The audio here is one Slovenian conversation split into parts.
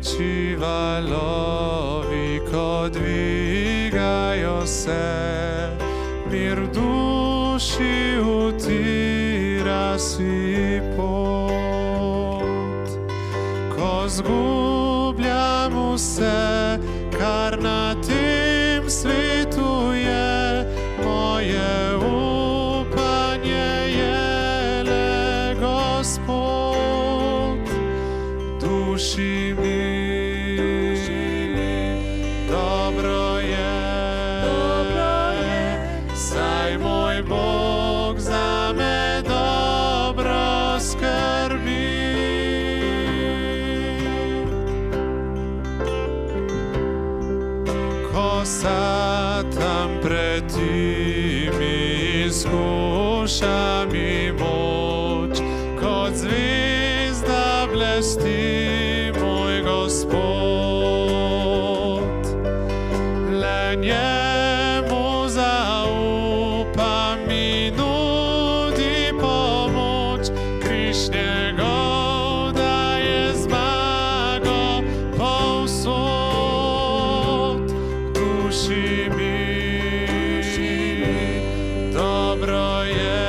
večji valovi, ko dvigajo se, mir v duši utira si pot. Ko zgubljam vse, kar na tem svetu je, moje upanje je le Gospod. Duši mi, dobro je, saj moj Bog zame dobro skrbi. Ko Satan pred timi izkuša mi moč, kot zvezda blesti moj Gospod. Le njemu zaupam, mi nudi pomoč, križ njegov daje zmago povsod. Duši mi, dobro je,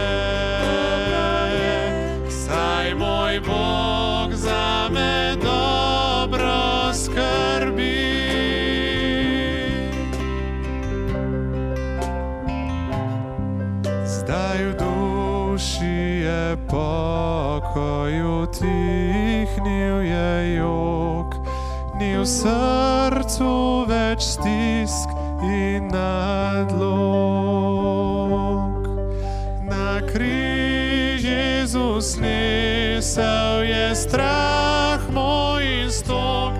saj moj Bog zame dobro skrbi. Zdaj v duši je pokoj, utihnil je jok, ni v srcu več stisk in nadlog. Na križ Jezus nesel je strah moj in stok,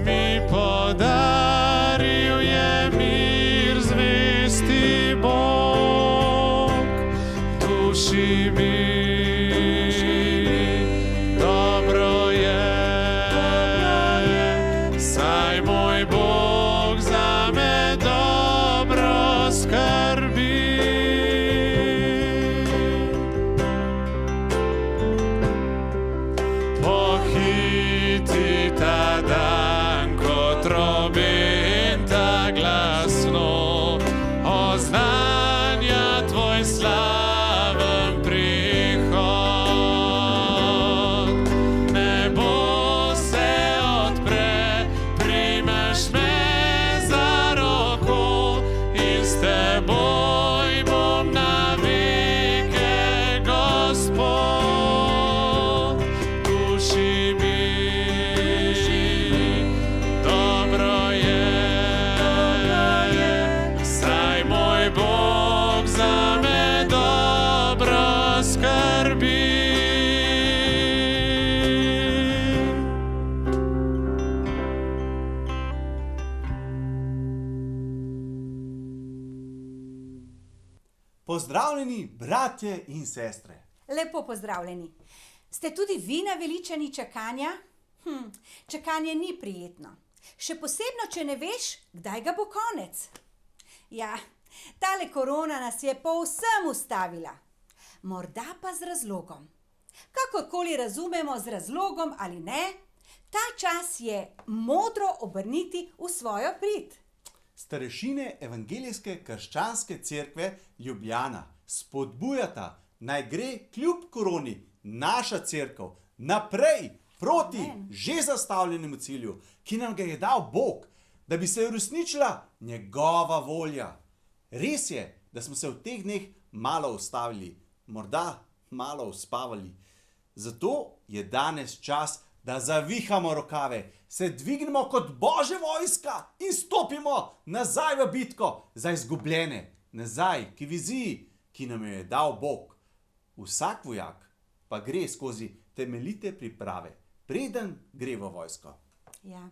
mi podaril je mir, zvesti Bog. Duši mi, dobro je, saj moj Bog zame dobro skrbi. Pohiti ta dan, ko trobenta glasno oznanja tvoj slaven prihod. Nebo se odpre, primeš me za roko in s teboj bom na veke, Gospod. Duši mi, dobro je, saj moj Bog zame dobro skrbi. Pozdravljeni, bratje in sestre. Lepo pozdravljeni. Ste tudi vi naveličani čakanja? Čakanje ni prijetno. Še posebno, če ne veš, kdaj ga bo konec. Ja, tale korona nas je povsem ustavila. Morda pa z razlogom. Kakorkoli razumemo z razlogom ali ne, ta čas je modro obrniti v svojo prid. Starešine Evangelijske krščanske cerkve Ljubljana spodbujata, naj gre kljub koroni naša cerkev naprej proti že zastavljenemu cilju, ki nam ga je dal Bog, da bi se uresničila njegova volja. Res je, da smo se v teh dneh malo ustavili, morda malo uspavali. Zato je danes čas, da zavihamo rokave, se dvignemo kot Božja vojska in stopimo nazaj v bitko za izgubljene, nazaj k viziji, ki nam jo je dal Bog. Vsak vojak pa gre skozi temeljite priprave, preden gre v vojsko. Ja.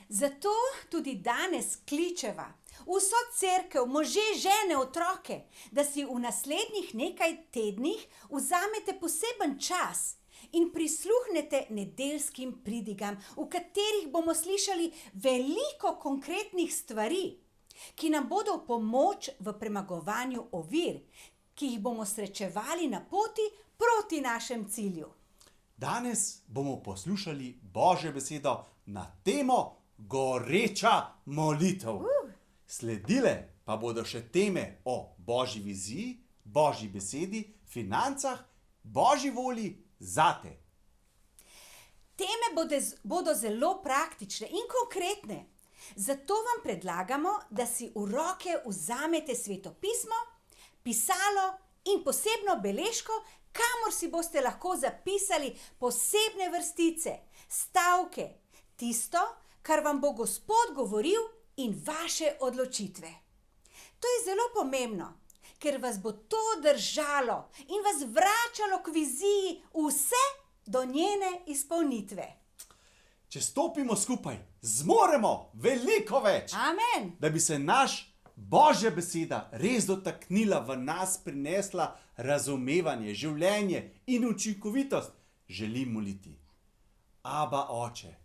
Zato tudi danes kličeva vso cerkev, može, žene, otroke, da si v naslednjih nekaj tednih vzamete poseben čas in prisluhnete nedeljskim pridigam, v katerih bomo slišali veliko konkretnih stvari, ki nam bodo v pomoč v premagovanju ovir, ki jih bomo srečevali na poti proti našem cilju. Danes bomo poslušali Božjo besedo na temo goreča molitev. Sledile pa bodo še teme o božji viziji, božji besedi, financah, božji volji zate. Teme bodo zelo praktične in konkretne. Zato vam predlagamo, da si v roke vzamete Sveto pismo, pisalo in posebno beležko, kamor si boste lahko zapisali posebne vrstice, stavke, tisto, kar vam bo Gospod govoril in vaše odločitve. To je zelo pomembno, ker vas bo to držalo in vas vračalo k viziji vse do njene izpolnitve. Če stopimo skupaj, zmoremo veliko več. Amen. Da bi se Božja beseda res dotaknila, v nas prinesla razumevanje, življenje in učinkovitost, želim moliti. Aba, Oče,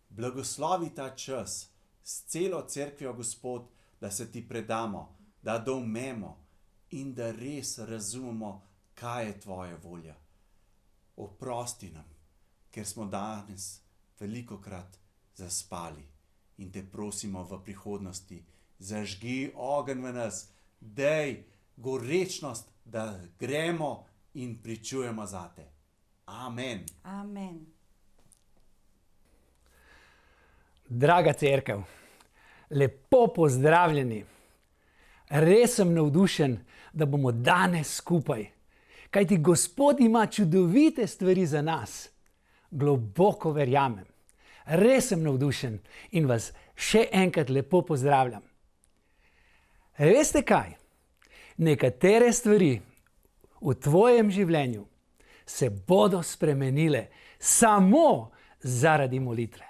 blagoslovi ta čas s celo cerkvijo, Gospod, da se ti predamo, da doumemo in da res razumemo, kaj je tvoja volja. Oprosti nam, ker smo danes velikokrat zaspali in te prosimo v prihodnosti, zažgi ogenj v nas, dej gorečnost, da gremo in pričujemo zate. Amen. Amen. Draga cerkev, lepo pozdravljeni. Res sem navdušen, da bomo danes skupaj, kajti Gospod ima čudovite stvari za nas. Globoko verjamem. Res sem navdušen in vas še enkrat lepo pozdravljam. Veste kaj? Nekatere stvari v tvojem življenju se bodo spremenile samo zaradi molitve.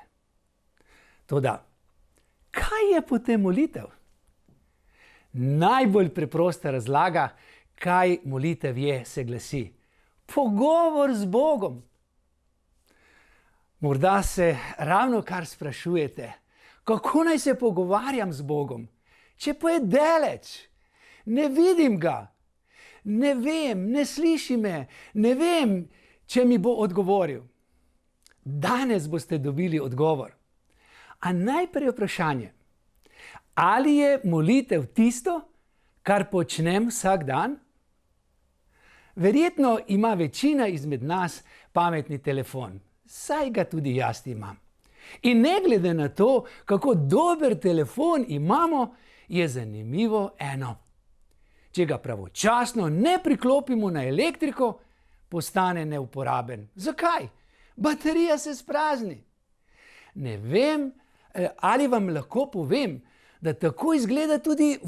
Toda, kaj je potem molitev? Najbolj preprosta razlaga, kaj molitev je, se glasi: pogovor z Bogom. Morda se ravno kar sprašujete, kako naj se pogovarjam z Bogom, če pa je daleč, ne vidim ga, ne vem, ne sliši me, ne vem, če mi bo odgovoril. Danes boste dobili odgovor. A najprej vprašanje, ali je molitev tisto, kar počnem vsak dan? Verjetno ima večina izmed nas pametni telefon, saj ga tudi jaz imam. In ne glede na to, kako dober telefon imamo, je zanimivo eno. Če ga pravočasno ne priklopimo na elektriko, postane neuporaben. Zakaj? Baterija se sprazni. Ne vem, ali vam lahko povem, da tako izgleda tudi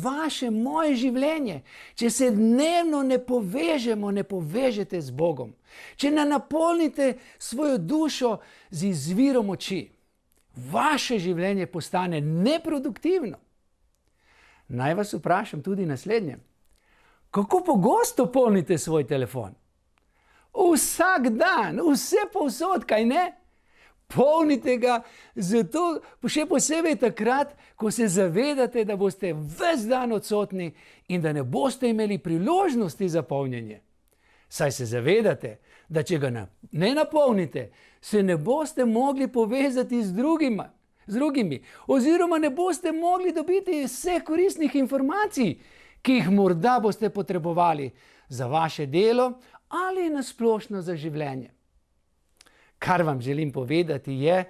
moje življenje, če se dnevno ne povežete z Bogom, če ne napolnite svojo dušo z izvirom moči. Vaše življenje postane neproduktivno. Naj vas vprašam tudi naslednje. Kako pogosto polnite svoj telefon? Vsak dan, vse povsod, kaj ne? Polnite ga, zato še posebej takrat, ko se zavedate, da boste ves dan odsotni in da ne boste imeli priložnosti za polnjenje. Saj se zavedate, da če ga ne napolnite, se ne boste mogli povezati z drugimi, oziroma ne boste mogli dobiti vseh koristnih informacij, ki jih morda boste potrebovali za vaše delo ali na splošno za življenje. Kar vam želim povedati je,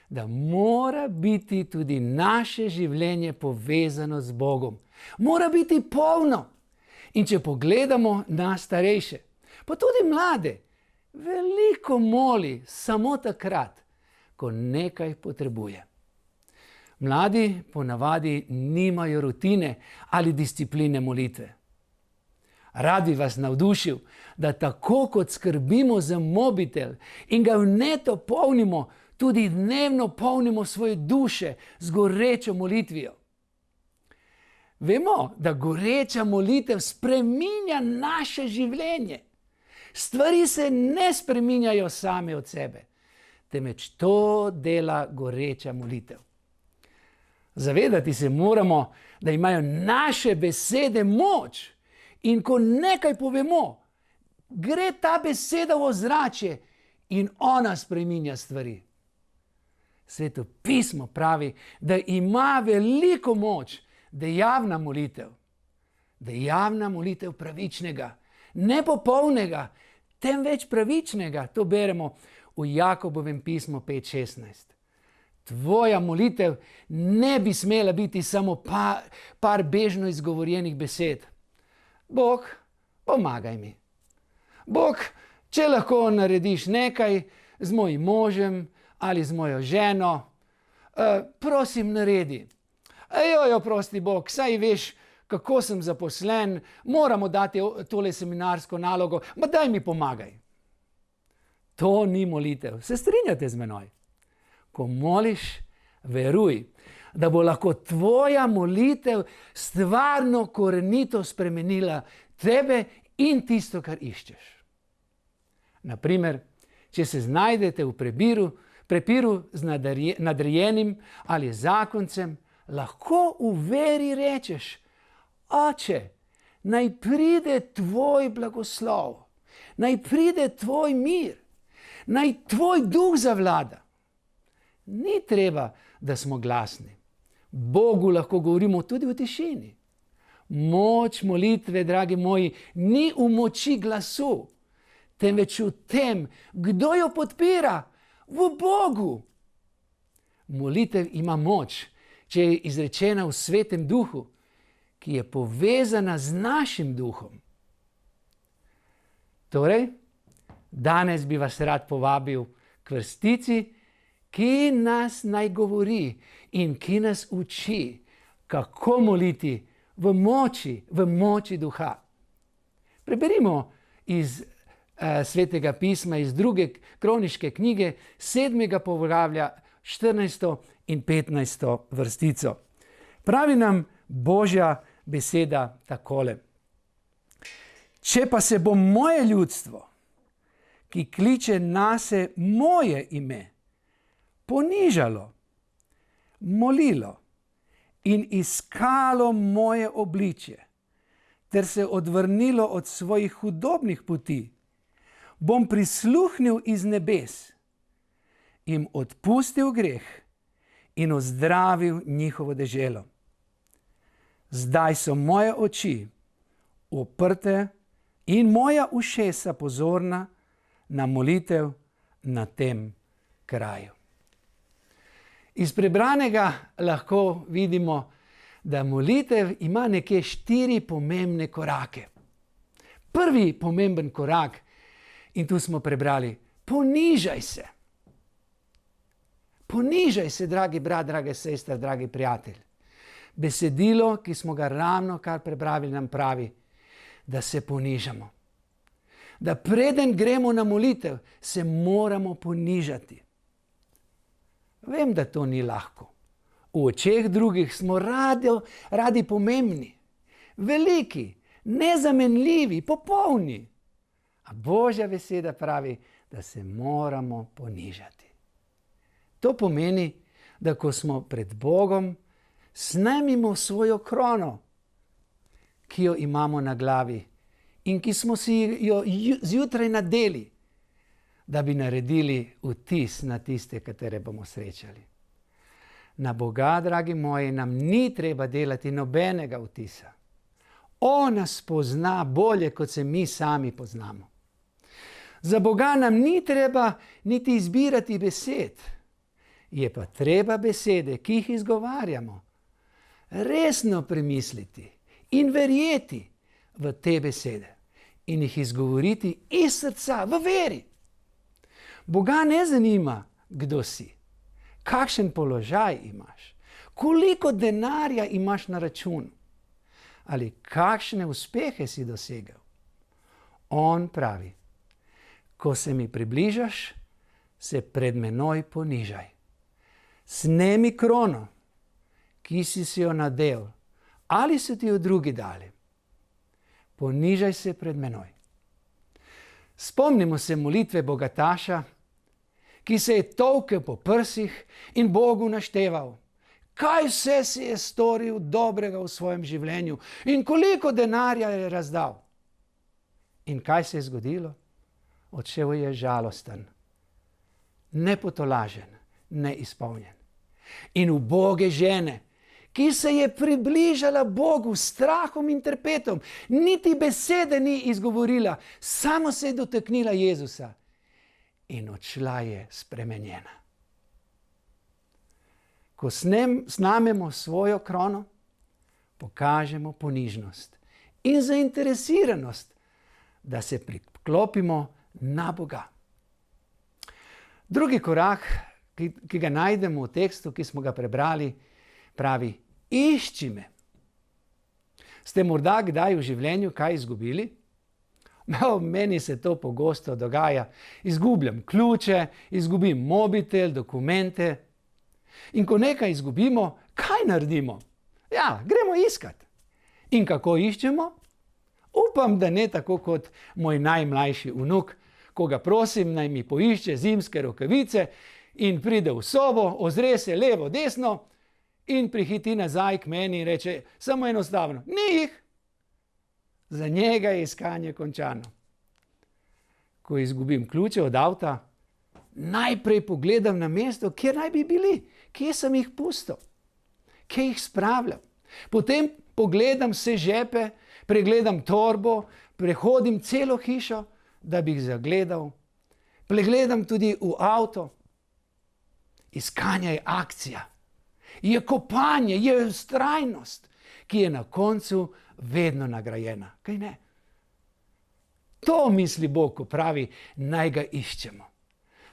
da mora biti tudi naše življenje povezano z Bogom. Mora biti polno. In če pogledamo na starejše, pa tudi mlade, veliko moli samo takrat, ko nekaj potrebuje. Mladi ponavadi nimajo rutine ali discipline molitve. Rad bi vas navdušil, da tako kot skrbimo za mobitel in ga vneto polnimo, tudi dnevno polnimo svoje duše z gorečo molitvijo. Vemo, da goreča molitev spreminja naše življenje. Stvari se ne spreminjajo same od sebe, temveč to dela goreča molitev. Zavedati se moramo, da imajo naše besede moč. In ko nekaj povemo, gre ta beseda v ozračje in ona spreminja stvari. Sveto pismo pravi, da ima veliko moč dejavna molitev pravičnega, ne popolnega, temveč pravičnega. To beremo v Jakobovem pismu 5:16. Tvoja molitev ne bi smela biti samo par bežno izgovorjenih besed. Bog, pomagaj mi. Bog, če lahko narediš nekaj z mojim možem ali z mojo ženo, prosim, naredi. Jojo, prosti Bog, saj veš, kako sem zaposlen, moramo dati tole seminarsko nalogo, ma daj mi pomagaj. To ni molitev. Se strinjate z menoj? Ko moliš, veruj, da bo lahko tvoja molitev stvarno korenito spremenila tebe in tisto, kar iščeš. Naprimer, če se znajdete v prepiru z nadrejenim ali zakoncem, lahko v veri rečeš: Oče, naj pride tvoj blagoslov, naj pride tvoj mir, naj tvoj duh zavlada. Ni treba, da smo glasni. Bogu lahko govorimo tudi v tišini. Moč molitve, dragi moji, ni v moči glasu, temveč v tem, kdo jo podpira, v Bogu. Molitev ima moč, če je izrečena v Svetem Duhu, ki je povezana z našim duhom. Torej, danes bi vas rad povabil k vrstici, ki nas naj govori in ki nas uči, kako moliti v moči duha. Preberimo iz Svetega pisma, iz 2. kroniške knjige, 7. poglavja, 14. in 15. vrstico. Pravi nam Božja beseda takole: Če pa se bo moje ljudstvo, ki kliče nase moje ime, ponižalo, molilo in iskalo moje obličje, ter se odvrnilo od svojih hudobnih poti, bom prisluhnil iz nebes, jim odpustil greh in ozdravil njihovo deželo. Zdaj so moje oči uprte in moja ušesa pozorna na molitev na tem kraju. Iz prebranega lahko vidimo, da molitev ima nekje 4 pomembne korake. Prvi pomemben korak, in tu smo prebrali: ponižaj se. Ponižaj se, dragi brat, drage sestre, dragi prijatelj. Besedilo, ki smo ga ravno kar prebrali, nam pravi, da se ponižamo. Da preden gremo na molitev, se moramo ponižati. Vem, da to ni lahko. V očeh drugih smo radi pomembni, veliki, nezamenljivi, popolni. A Božja beseda pravi, da se moramo ponižati. To pomeni, da ko smo pred Bogom, snemimo svojo krono, ki jo imamo na glavi in ki smo si jo zjutraj nadeli, da bi naredili vtis na tiste, katere bomo srečali. Na Boga, dragi moji, nam ni treba delati nobenega vtisa. On nas pozna bolje, kot se mi sami poznamo. Za Boga nam ni treba niti izbirati besed. Je pa treba besede, ki jih izgovarjamo, resno premisliti in verjeti v te besede in jih izgovoriti iz srca, v veri. Boga ne zanima, kdo si, kakšen položaj imaš, koliko denarja imaš na računu ali kakšne uspehe si dosegel. On pravi: ko se mi približaš, se pred menoj ponižaj. Snemi krono, ki si jo nadel, ali so ti jo drugi dali. Ponižaj se pred menoj. Spomnimo se molitve bogataša, ki se je tolkel po prsih in Bogu našteval, kaj vse si je storil dobrega v svojem življenju in koliko denarja je razdal. In kaj se je zgodilo? Odšel je žalosten, nepotolažen, neizpolnjen. In uboge žene, ki se je približala Bogu s strahom in trpetom, niti besede ni izgovorila, samo se je dotaknila Jezusa in odšla je spremenjena. Ko snamemo svojo krono, pokažemo ponižnost in zainteresiranost, da se priklopimo na Boga. Drugi korak, ki ga najdemo v tekstu, ki smo ga prebrali, pravi: išči me. Ste morda kdaj v življenju kaj izgubili? Meni se to pogosto dogaja. Izgubljam ključe, izgubim mobitel, dokumente. In ko nekaj izgubimo, kaj naredimo? Ja, gremo iskat. In kako iščemo? Upam, da ne tako kot moj najmlajši vnuk, ko ga prosim, naj mi poišče zimske rokavice in pride v sobo, ozre se levo, desno in prihiti nazaj k meni in reče samo enostavno: ni jih. Za njega je iskanje končano. Ko izgubim ključe od avta, najprej pogledam na mesto, kjer naj bi bili, kje sem jih pustil, kje jih spravljam. Potem pogledam vse žepe, pregledam torbo, prehodim celo hišo, da bi jih zagledal. Pregledam tudi v avto. Iskanje je akcija, je kopanje, je vztrajnost, ki je na koncu vedno nagrajena. Kaj ne? To misli Bog, ko pravi, naj ga iščemo.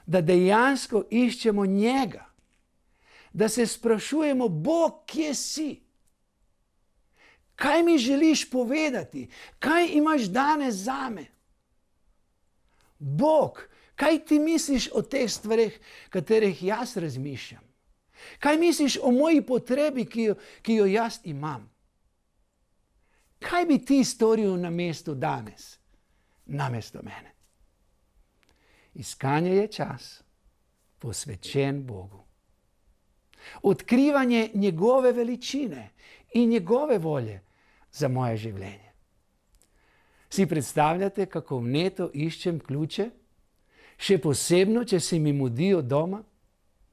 Da dejansko iščemo njega. Da se sprašujemo: Bog, kje si? Kaj mi želiš povedati? Kaj imaš danes zame? Bog, kaj ti misliš o teh stvareh, katerih jaz razmišljam? Kaj misliš o moji potrebi, ki jo jaz imam? Kaj bi ti storil namesto danes? Namesto mene. Iskanje je čas, posvečen Bogu. Odkrivanje njegove veličine in njegove volje za moje življenje. Si predstavljate, kako vneto iščem ključe? Še posebno, če se mi mudijo doma?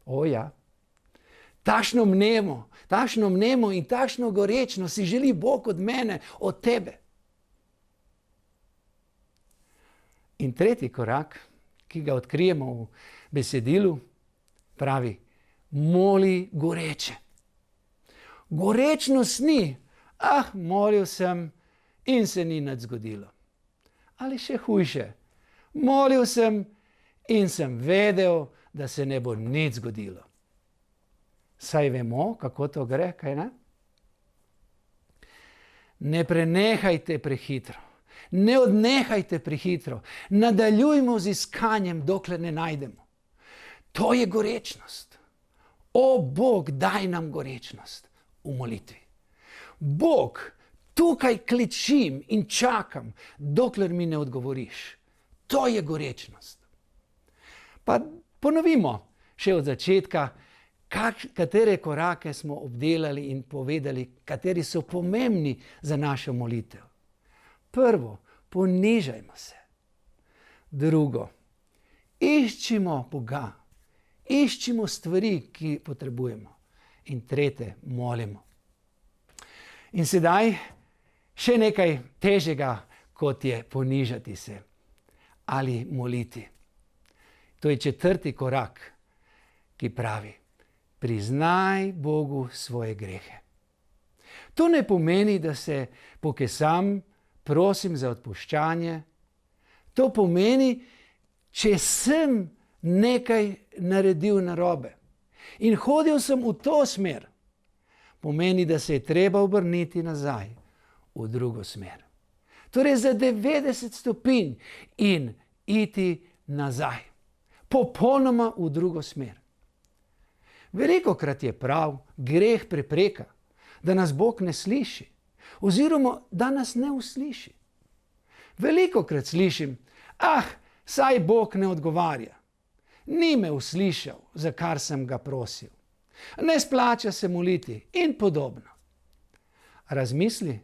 O ja. Takšno mnemo in takšno gorečno si želi Bog od mene, od tebe. In tretji korak, ki ga odkrijemo v besedilu, pravi: moli goreče. Gorečnost ni: molil sem in se ni nič zgodilo. Ali še hujše: molil sem in sem vedel, da se ne bo nič zgodilo. Saj vemo, kako to gre, kaj ne? Ne prenehajte prehitro, ne odnehajte prehitro, nadaljujmo z iskanjem, dokler ne najdemo. To je gorečnost. O Bog, daj nam gorečnost v molitvi. Bog, tukaj klečim in čakam, dokler mi ne odgovoriš. To je gorečnost. Pa ponovimo še od začetka, katere korake smo obdelali in povedali, kateri so pomembni za našo molitev. Prvo, ponižajmo se. Drugo, iščimo Boga. Iščimo stvari, ki potrebujemo. In tretje, molimo. In sedaj še nekaj težjega, kot je ponižati se ali moliti. To je četrti korak, ki pravi: priznaj Bogu svoje grehe. To ne pomeni, da se pokesam, prosim za odpuščanje. To pomeni, če sem nekaj naredil narobe in hodil sem v to smer, pomeni, da se je treba obrniti nazaj v drugo smer. Torej za 90 stopinj in iti nazaj, popolnoma v drugo smer. Velikokrat je prav greh prepreka, da nas Bog ne sliši oziroma da nas ne usliši. Velikokrat slišim: saj Bog ne odgovarja. Ni me uslišal, za kar sem ga prosil. Ne splača se moliti in podobno. Razmisli,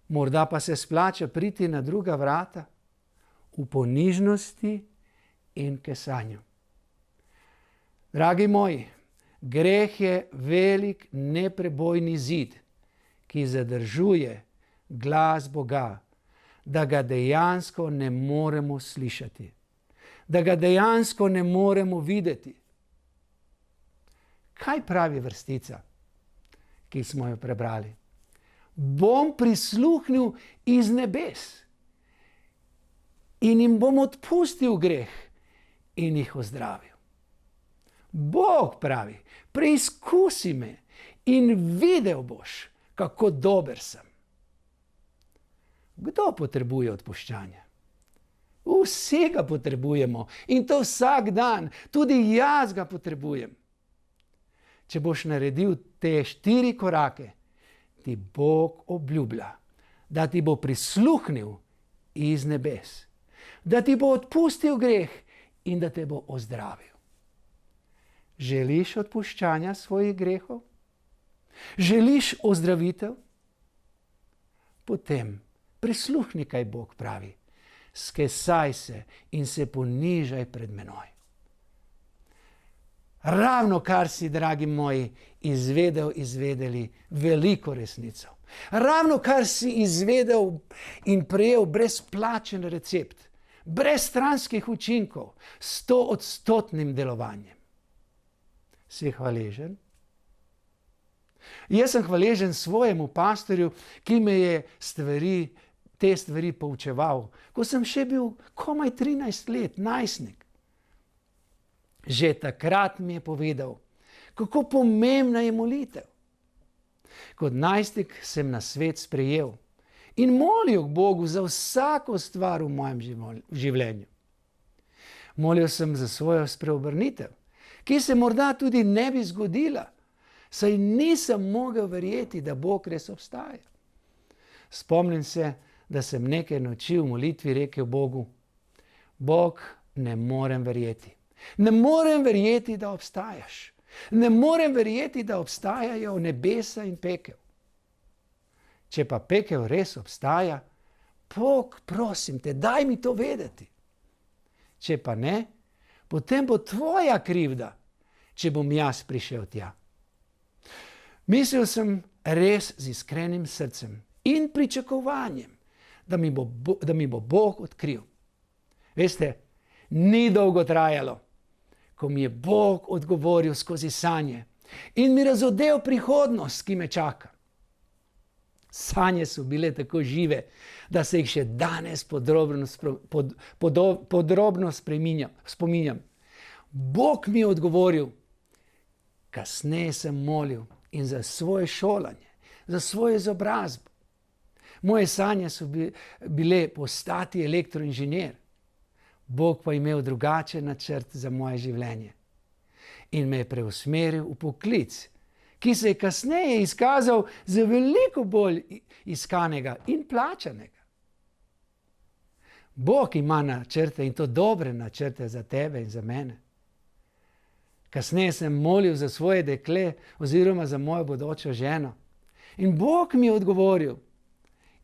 morda pa se splača priti na druga vrata v ponižnosti in kesanju. Dragi moji, greh je velik neprebojni zid, ki zadržuje glas Boga, da ga dejansko ne moremo slišati, da ga dejansko ne moremo videti. Kaj pravi vrstica, ki smo jo prebrali? Bom prisluhnil iz nebes in jim bom odpustil greh in jih ozdravil. Bog pravi, preizkusi me in videl boš, kako dober sem. Kdo potrebuje odpuščanje? Vsi ga potrebujemo in to vsak dan, tudi jaz ga potrebujem. Če boš naredil te 4 korake, ti Bog obljublja, da ti bo prisluhnil iz nebes, da ti bo odpustil greh in da te bo ozdravil. Želiš odpuščanja svojih grehov? Želiš ozdravitev? Potem prisluhni, kaj Bog pravi. Skesaj se in se ponižaj pred menoj. Ravno kar si, dragi moji, izvedeli veliko resnico. Ravno kar si izvedel in prejel brezplačen recept, brez stranskih učinkov, 100-odstotnim delovanjem. Si hvaležen? Jaz sem hvaležen svojemu pastorju, ki me je te stvari poučeval, ko sem še bil komaj 13 let, najstnik. Že takrat mi je povedal, kako pomembna je molitev. Kot najstnik sem na svet sprejel in molil k Bogu za vsako stvar v mojem življenju. Molil sem za svojo spreobrnitev, ki se morda tudi ne bi zgodila, saj nisem mogel verjeti, da Bog res obstaja. Spomnim se, da sem nekaj noči v molitvi rekel Bogu: Bog, ne morem verjeti. Ne morem verjeti, da obstajaš. Ne morem verjeti, da obstajajo nebesa in pekel. Če pa pekel res obstaja, Bog, prosim te, daj mi to vedeti. Če pa ne, potem bo tvoja krivda, če bom jaz prišel tja. Mislil sem res z iskrenim srcem in pričakovanjem, da mi bo Bog odkril. Veste, ni dolgo trajalo, ko mi je Bog odgovoril skozi sanje in mi razodel prihodnost, ki me čaka. Sanje so bile tako žive, da se jih še danes podrobno spominjam. Bog mi je odgovoril. Kasneje sem molil in za svoje šolanje, za svojo izobrazbo. Moje sanje so bile postati elektroinženir. Bog pa je imel drugačen načrt za moje življenje in me je preusmeril v poklic, ki se je kasneje izkazal za veliko bolj iskanega in plačanega. Bog ima načrte in to dobre načrte za tebe in za mene. Kasneje sem molil za svoje dekle oziroma za mojo bodočo ženo. In Bog mi je odgovoril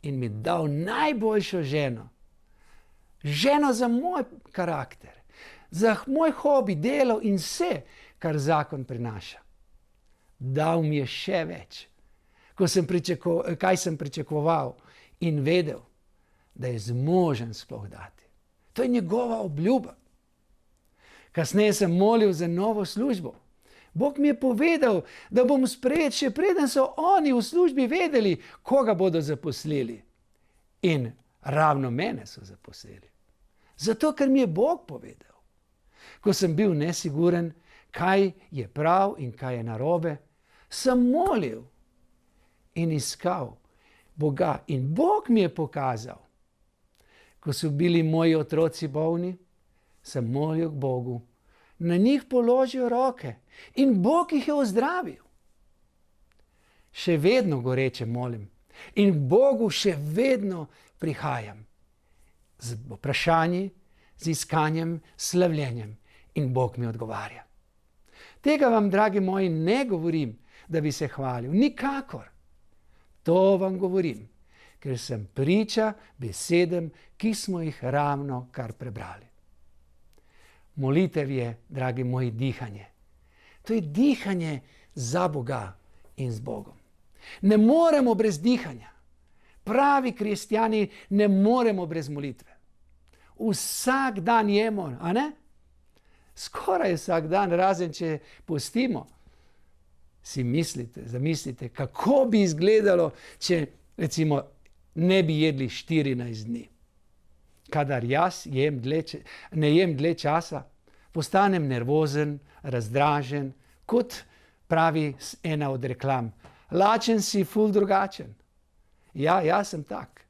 in mi dal najboljšo ženo. Ženo za moj karakter, za moj hobi, delo in vse, kar zakon prinaša. Dal mi je še več, kaj sem pričakoval in vedel, da je zmožen sploh dati. To je njegova obljuba. Kasneje sem molil za novo službo. Bog mi je povedal, da bom sprejet, še preden so oni v službi vedeli, koga bodo zaposlili. In ravno mene so zaposlili. Zato, ker mi je Bog povedal. Ko sem bil nesiguren, kaj je prav in kaj je narobe, sem molil in iskal Boga. In Bog mi je pokazal. Ko so bili moji otroci bolni, sem molil k Bogu. Na njih položil roke in Bog jih je ozdravil. Še vedno goreče molim in k Bogu še vedno prihajam. Z vprašanji, z iskanjem, slavljenjem in Bog mi odgovarja. Tega vam, dragi moji, ne govorim, da bi se hvalil. Nikakor. To vam govorim, ker sem priča besedam, ki smo jih ravno kar prebrali. Molitev je, dragi moji, dihanje. To je dihanje za Boga in z Bogom. Ne moremo brez dihanja. Pravi kristjani ne moremo brez molitve. Vsak dan jemo, a ne? Skoraj vsak dan, razen če postimo. Si zamislite, kako bi izgledalo, če recimo ne bi jedli 14 dni. Kadar jaz ne jem dlje časa, postanem nervozen, razdražen, kot pravi ena od reklam. Lačen si, ful drugačen. Ja, jaz sem tak.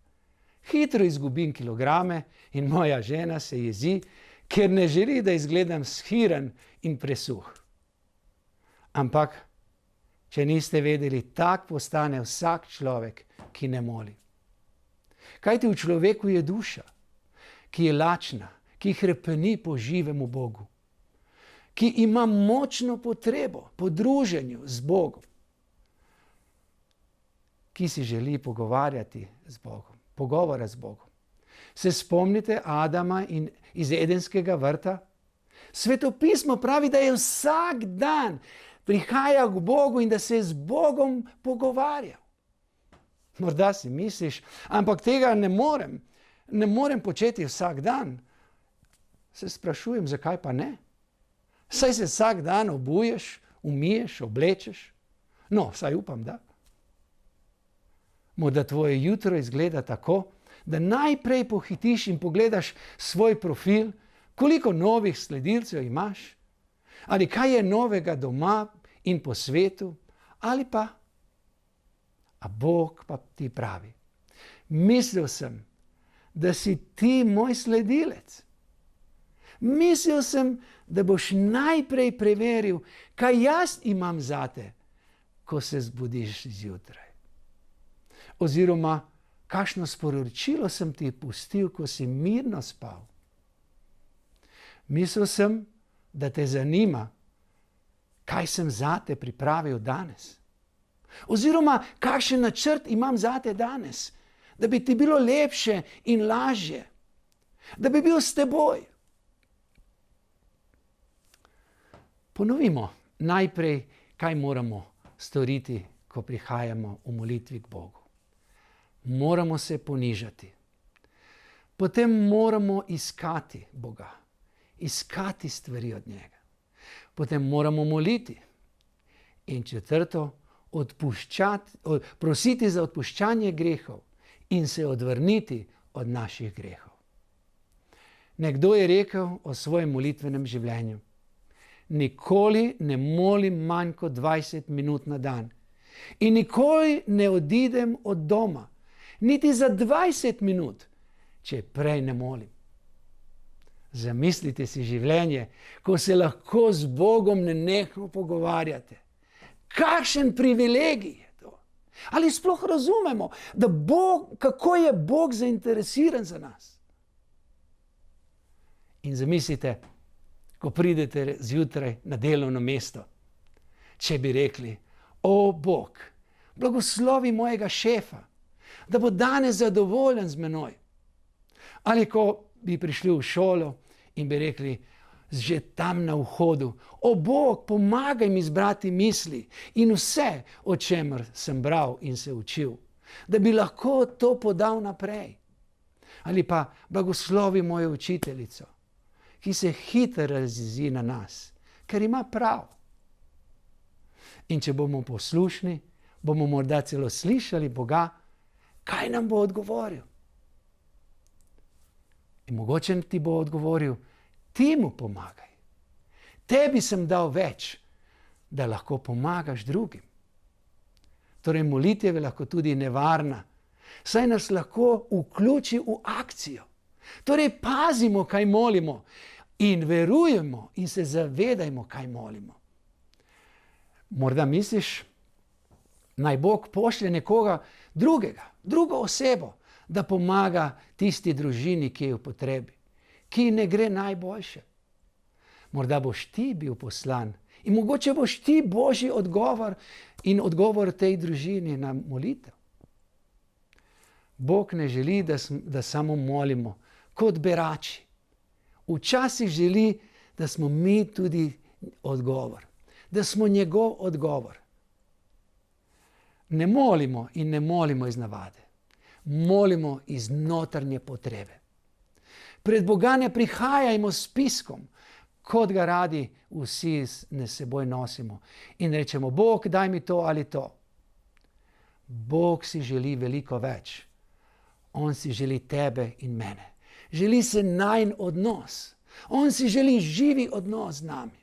Hitro izgubim kilograme in moja žena se jezi, ker ne želi, da izgledam shiren in presuh. Ampak, če niste vedeli, tak postane vsak človek, ki ne moli. Kajti v človeku je duša, ki je lačna, ki hrepeni po živemu Bogu, ki ima močno potrebo po druženju z Bogom, ki si želi pogovora z Bogom. Se spomnite Adama iz Edenskega vrta? Svetopismo pravi, da je vsak dan prihajal k Bogu in da se je z Bogom pogovarjal. Morda si misliš, ampak tega ne morem početi vsak dan. Se sprašujem, zakaj pa ne? Saj se vsak dan obuješ, umiješ, oblečeš. No, saj upam, da. Morda tvoje jutro izgleda tako, da najprej pohitiš in pogledaš svoj profil, koliko novih sledilcev imaš, ali kaj je novega doma in po svetu, ali pa, a Bog pa ti pravi, mislil sem, da si ti moj sledilec. Mislil sem, da boš najprej preveril, kaj jaz imam zate, ko se zbudiš zjutraj. Oziroma, kakšno sporočilo sem ti pustil, ko si mirno spal. Mislil sem, da te zanima, kaj sem zate pripravil danes. Oziroma, kakšen načrt imam zate danes, da bi ti bilo lepše in lažje, da bi bil s teboj. Ponovimo najprej, kaj moramo storiti, ko prihajamo v molitvi k Bogu. Moramo se ponižati. Potem moramo iskati Boga, iskati stvari od njega. Potem moramo moliti. In četrto, prositi za odpuščanje grehov in se odvrniti od naših grehov. Nekdo je rekel o svojem molitvenem življenju: nikoli ne molim manj kot 20 minut na dan in nikoli ne odidem od doma, niti za 20 minut, če prej ne molim. Zamislite si življenje, ko se lahko z Bogom nenehno pogovarjate. Kakšen privilegij je to! Ali sploh razumemo, kako je Bog zainteresiran za nas? In zamislite, ko pridete zjutraj na delovno mesto, če bi rekli: o Bog, blagoslovi mojega šefa, da bo danes zadovoljen z menoj. Ali ko bi prišli v šolo in bi rekli že tam na vhodu: o Bog, pomagaj mi zbrati misli in vse, o čemer sem bral in se učil, da bi lahko to podal naprej. Ali pa: blagoslovi mojo učiteljico, ki se hitro razjezi na nas, ker ima prav. In če bomo poslušni, bomo morda celo slišali Boga, kaj nam bo odgovoril. In mogoče ti bo odgovoril: ti mu pomagaj. Tebi sem dal več, da lahko pomagaš drugim. Torej, molitev je lahko tudi nevarna, saj nas lahko vključi v akcijo. Torej, pazimo, kaj molimo, in verujemo in se zavedajmo, kaj molimo. Morda misliš, naj Bog pošlje nekoga drugega, drugo osebo, da pomaga tisti družini, ki je v potrebi, ki ne gre najboljše. Morda boš ti bil poslan in mogoče boš ti Božji odgovor in odgovor tej družini na molitev. Bog ne želi, da samo molimo kot berači. Včasih želi, da smo mi tudi odgovor, da smo njegov odgovor. Ne molimo in ne molimo iz navade. Molimo iz notranje potrebe. Pred Boga ne prihajajmo s piskom, kot ga radi vsi s seboj nosimo. In rečemo, Bog, daj mi to ali to. Bog si želi veliko več. On si želi tebe in mene. Želi se najin odnos. On si želi živi odnos z nami.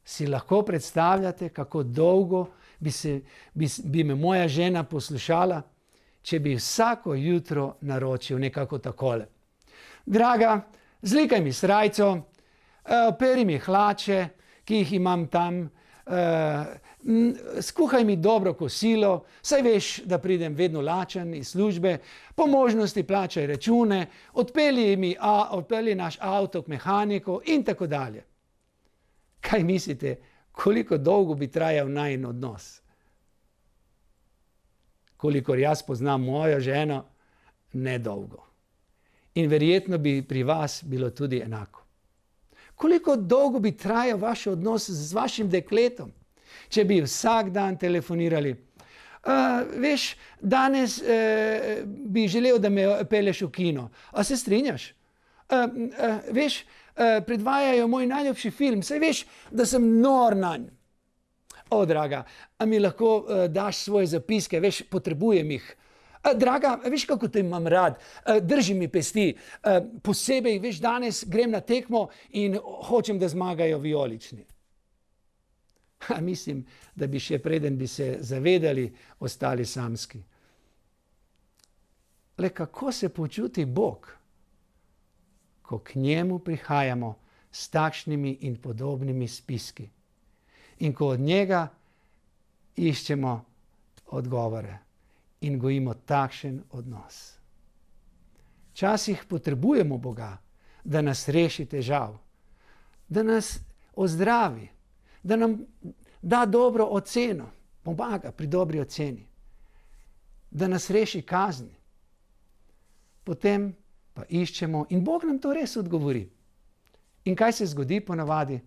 Si lahko predstavljate, kako dolgo bi me moja žena poslušala, če bi vsako jutro naročil nekako takole. Draga, zlikaj mi srajco, peri mi hlače, ki jih imam tam, skuhaj mi dobro kosilo, saj veš, da pridem vedno lačen iz službe, po možnosti plačaj račune, odpelji naš avto k mehaniku in tako dalje. Kaj mislite, koliko dolgo bi trajal najin odnos? Kolikor jaz poznam mojo ženo, nedolgo. In verjetno bi pri vas bilo tudi enako. Koliko dolgo bi trajal vaš odnos z vašim dekletom, če bi vsak dan telefonirali? Veš, danes bi želel, da me pelješ v kino. A se strinjaš? Veš, predvajajo moj najljubši film, saj veš, da sem nor nanj. O, draga, a mi lahko daš svoje zapiske, veš, potrebujem jih. Draga, veš, kako te imam rad, drži mi pesti, posebej, veš, danes grem na tekmo in hočem, da zmagajo vijolični. Mislim, da bi še preden bi se zavedali, ostali samski. Le kako se počuti Bog, ko k njemu prihajamo s takšnimi in podobnimi spiski in ko od njega iščemo odgovore in gojimo takšen odnos. Včasih potrebujemo Boga, da nas reši težav, da nas ozdravi, da nam da dobro oceno, pomaga pri dobri oceni, da nas reši kazni. Potem pa iščemo in Bog nam to res odgovori. In kaj se zgodi ponavadi?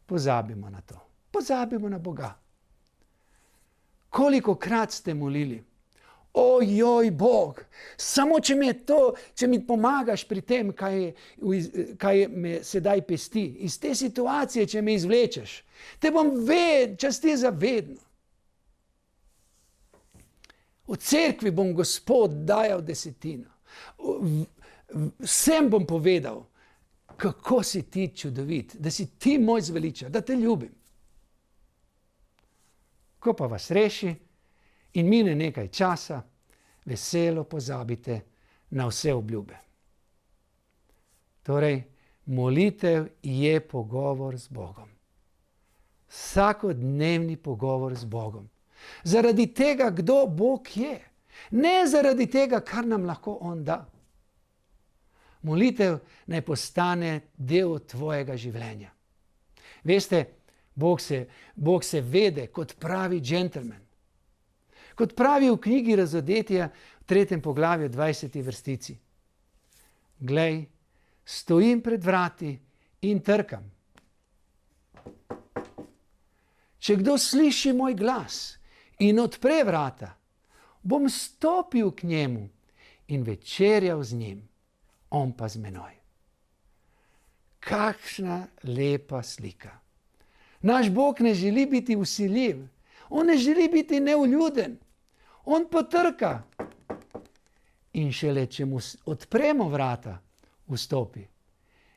Pozabimo na to. Pozabimo na Boga. Kolikokrat ste molili? Ojoj, Bog, samo če mi pomagaš pri tem, kaj me sedaj pesti, iz te situacije, če me izvlečeš, te bom častil za vedno. V cerkvi bom Gospod dajal desetino. Vsem bom povedal, kako si ti čudovit, da si ti moj zveličar, da te ljubim. Ko pa vas reši in mine nekaj časa, veselo pozabite na vse obljube. Torej, molitev je pogovor z Bogom. Vsakodnevni pogovor z Bogom. Zaradi tega, kdo Bog je. Ne zaradi tega, kar nam lahko On da. Molitev naj postane del tvojega življenja. Veste, Bog se vede kot pravi džentelmen. Kot pravi v knjigi Razodetja v 3. poglavju 20. vrstici. Glej, stojim pred vrati in trkam. Če kdo sliši moj glas in odpre vrata, bom stopil k njemu in večerjal z njim, on pa z menoj. Kakšna lepa slika. Naš Bog ne želi biti vsiljiv, on ne želi biti neuljuden, on potrka. In šele, če mu odpremo vrata, vstopi.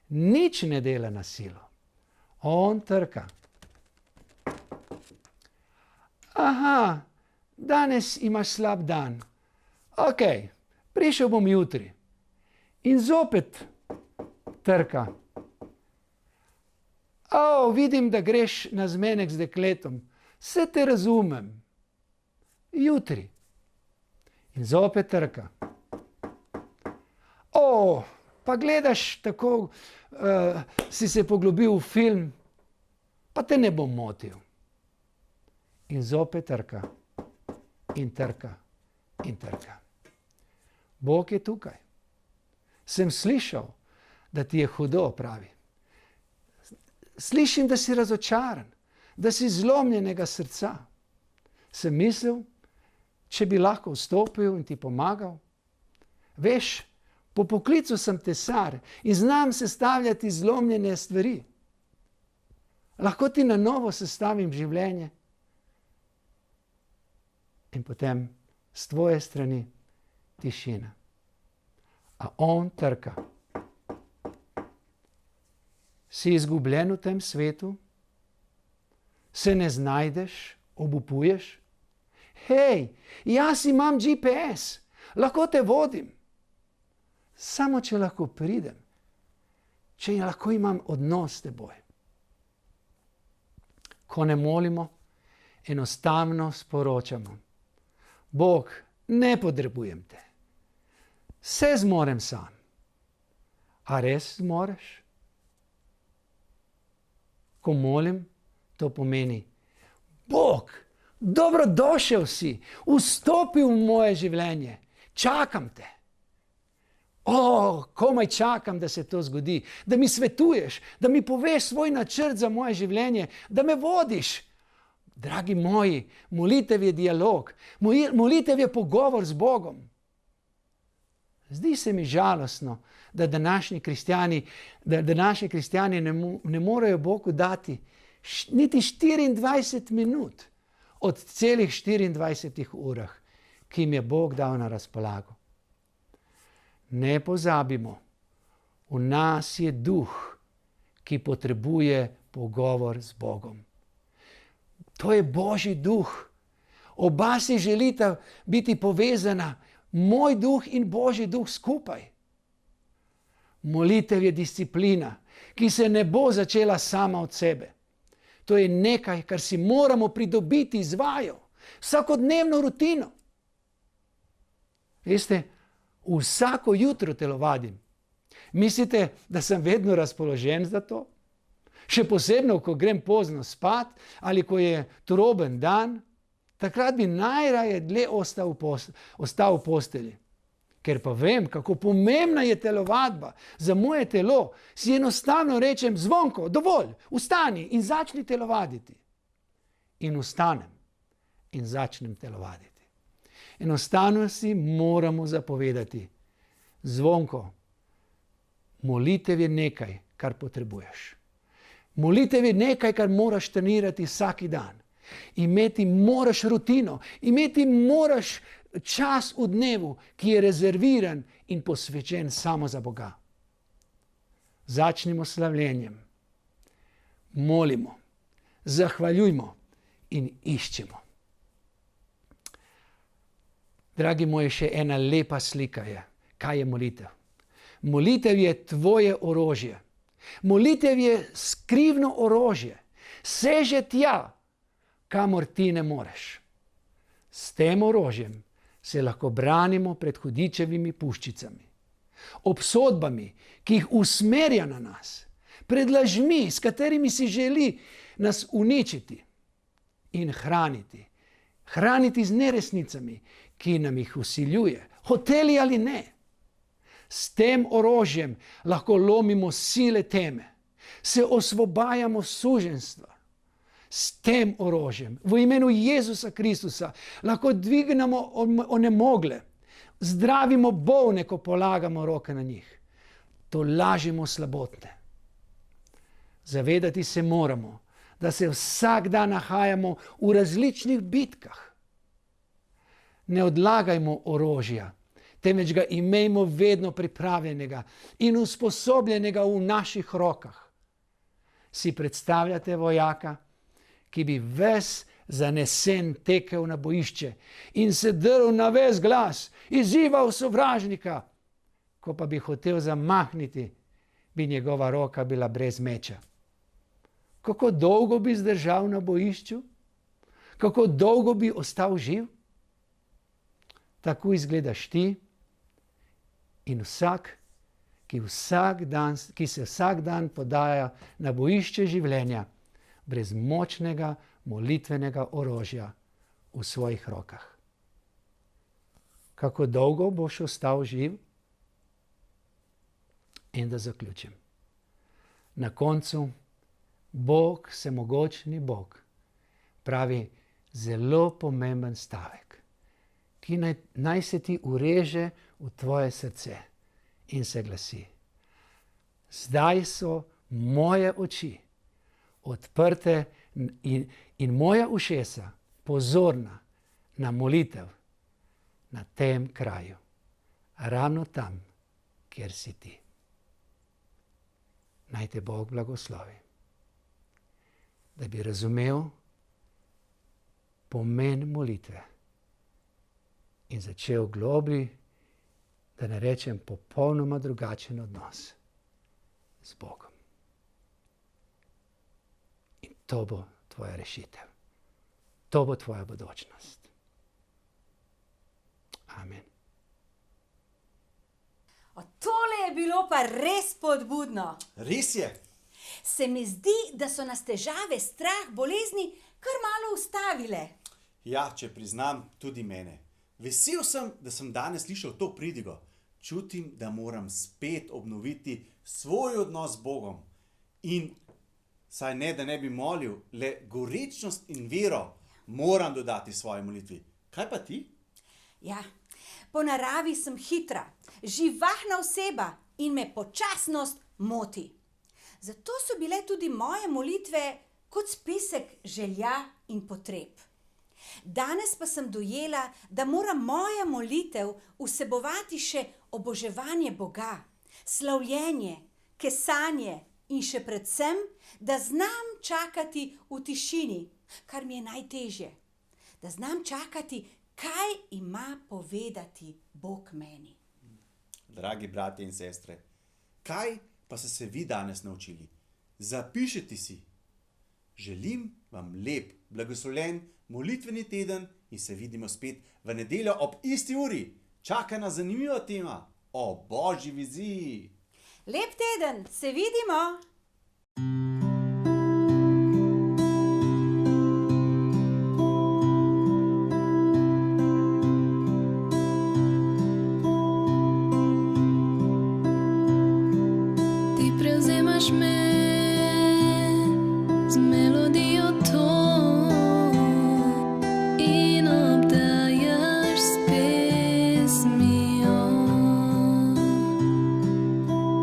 Nič ne dela na silo, on trka. Aha, danes imaš slab dan. Ok, prišel bom jutri. In zopet trka. Vidim, da greš na zmenek z dekletom. Vse te razumem. Jutri. In zopet trka. Pa gledaš tako, si se poglobil v film, pa te ne bom motil. In zopet trka. In trka. In trka. Bog je tukaj. Sem slišal, da ti je hudo, pravi. Slišim, da si razočaran. da si zlomljenega srca. Sem mislil, če bi lahko vstopil in ti pomagal. Veš, po poklicu sem tesar in znam sestavljati zlomljene stvari. Lahko ti na novo sestavim življenje. In potem s tvoje strani tišina. A on trka. Si izgubljen v tem svetu? Se ne znajdeš, obupuješ? Hej, jaz imam GPS, lahko te vodim. Samo če lahko pridem, če lahko imam odnos s teboj. Ko ne molimo, enostavno sporočamo. Bog, ne potrebujem te. Vse zmorem sam. A res zmoreš? Ko molim, to pomeni, Bog, dobrodošel si, vstopi v moje življenje, čakam te. Komaj čakam, da se to zgodi, da mi svetuješ, da mi poveš svoj načrt za moje življenje, da me vodiš. Dragi moji, molitev je dialog, molitev je pogovor z Bogom. Zdi se mi žalostno, da današnji kristjani ne morejo Bogu dati niti 24 minut od celih 24 urah, ki jim je Bog dal na razpolago. Ne pozabimo, v nas je duh, ki potrebuje pogovor z Bogom. To je Božji duh. Oba si želita biti povezana, moj duh in Božji duh skupaj. Molitev je disciplina, ki se ne bo začela sama od sebe. To je nekaj, kar si moramo pridobiti z vajo, vsakodnevno rutino. Veste, vsako jutro telovadim. Mislite, da sem vedno razpoložen za to? Še posebno, ko grem pozno spat ali ko je turoben dan, takrat bi najraje dlje ostal v postelji. Ker pa vem, kako pomembna je telovadba za moje telo, si enostavno rečem, Zvonko, dovolj, vstani in začni telovaditi. In vstanem in začnem telovaditi. Enostavno si moramo zapovedati, Zvonko, molitev je nekaj, kar potrebuješ. Molitev je nekaj, kar moraš trenirati vsak dan. Imeti moraš rutino, imeti moraš čas v dnevu, ki je rezerviran in posvečen samo za Boga. Začnimo s slavljenjem. Molimo, zahvaljujmo in iščemo. Dragi moji, še ena lepa slika je. Kaj je molitev? Molitev je tvoje orožje. Molitev je skrivno orožje. Seže tja, kamor ti ne moreš. S tem orožjem se lahko branimo pred hudičevimi puščicami, obsodbami, ki jih usmerja na nas, pred lažmi, s katerimi si želi nas uničiti in hraniti. Hraniti z neresnicami, ki nam jih vsiljuje, hoteli ali ne. S tem orožjem lahko lomimo sile teme, se osvobajamo suženjstva. S tem orožjem, v imenu Jezusa Kristusa, lahko dvignemo onemogle, zdravimo bolne, ko polagamo roke na njih. Tolažimo slabotne. Zavedati se moramo, da se vsak dan nahajamo v različnih bitkah. Ne odlagajmo orožja, temveč ga imejmo vedno pripravljenega in usposobljenega v naših rokah. Si predstavljate vojaka, ki bi ves zanesen tekel na bojišče in se drl na ves glas, izzival sovražnika, ko pa bi hotel zamahniti, bi njegova roka bila brez meča. Kako dolgo bi zdržal na bojišču? Kako dolgo bi ostal živ? Tako izgledaš ti in vsak, ki se vsak dan podaja na bojišče življenja, brez močnega molitvenega orožja v svojih rokah. Kako dolgo boš ostal živ? In da zaključim. Na koncu, Bog, vsemogočni Bog, pravi zelo pomemben stavek, ki naj se ti ureže v tvoje srce in se glasi: zdaj so moje oči odprte in moja ušesa pozorna na molitev na tem kraju, ravno tam, kjer si ti. Naj te Bog blagoslovi, da bi razumel pomen molitve in začel globlji, da ne rečem popolnoma drugačen odnos z Bogom. In to bo tvoja rešitev. To bo tvoja bodočnost. Amen. Tole je bilo pa res spodbudno. Res je. Se mi zdi, da so nas težave, strah, bolezni kar malo ustavile. Ja, če priznam, tudi mene. Vesel sem, da sem danes slišal to pridigo. Čutim, da moram spet obnoviti svoj odnos z Bogom. In saj ne, da ne bi molil, le gorečnost in vero moram dodati svoji molitvi. Kaj pa ti? Ja, po naravi sem hitra, živahna oseba in me počasnost moti. Zato so bile tudi moje molitve kot spisek želja in potreb. Danes pa sem dojela, da mora moja molitev vsebovati še oboževanje Boga, slavljenje, kesanje in še predvsem, da znam čakati v tišini, kar mi je najtežje. Da znam čakati, kaj ima povedati Bog meni. Dragi brati in sestre, kaj pa ste se vi danes naučili? Zapišite si. Želim vam lep, blagoslovljen molitveni teden in se vidimo spet v nedeljo ob isti uri. Čaka nas zanimiva tema o Božji viziji. Lep teden, se vidimo! Ti prevzemaš me z melodijo to in obdajaš s pesmijo.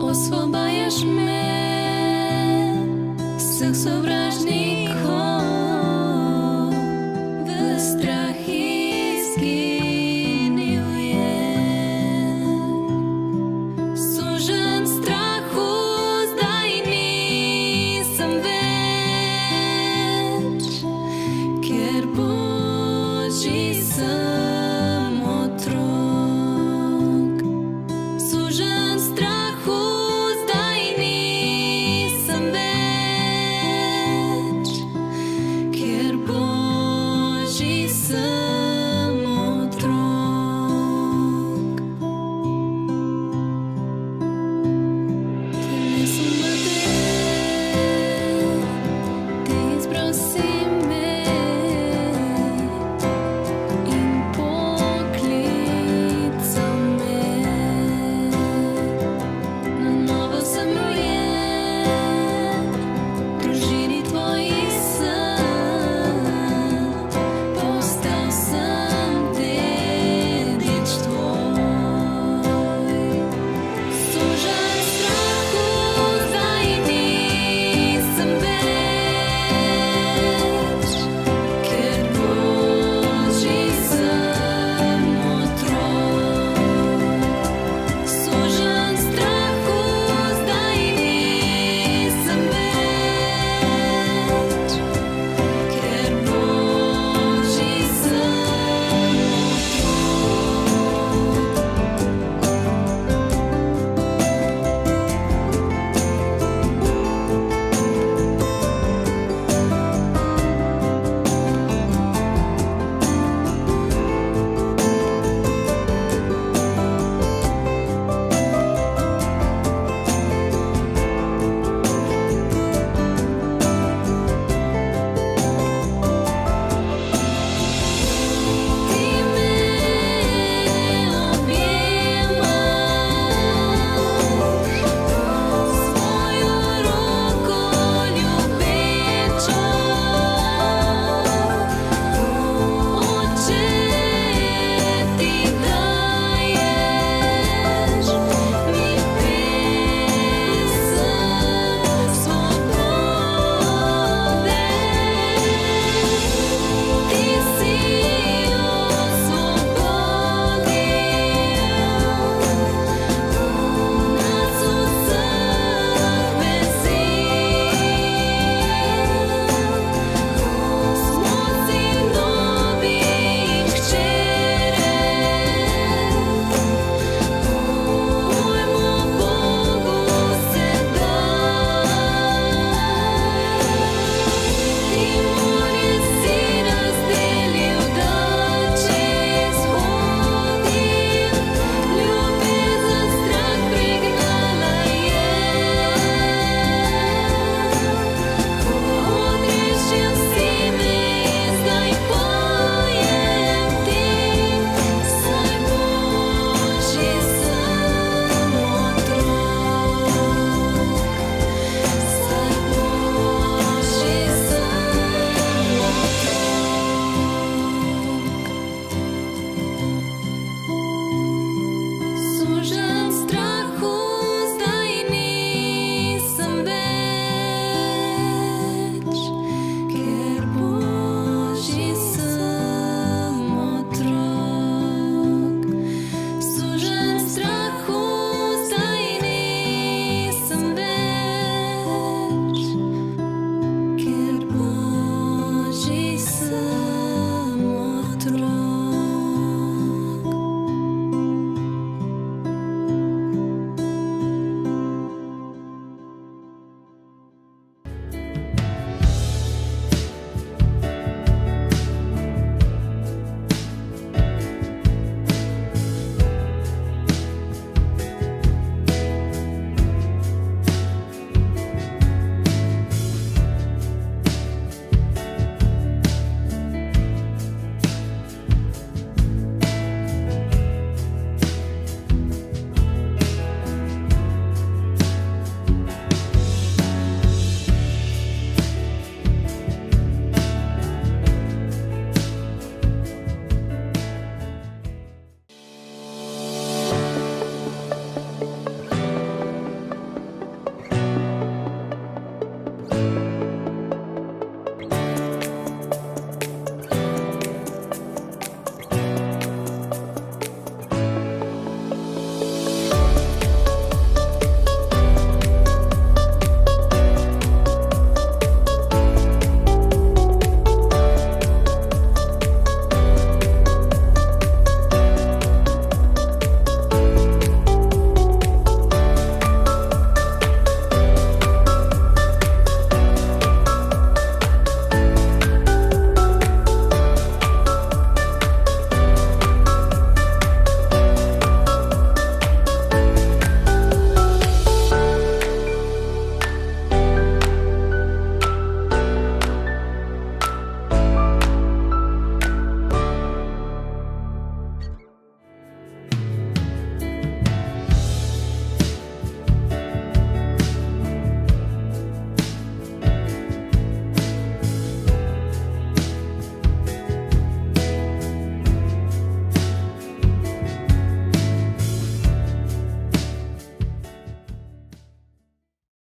Osvobajaš me vseh sovražnih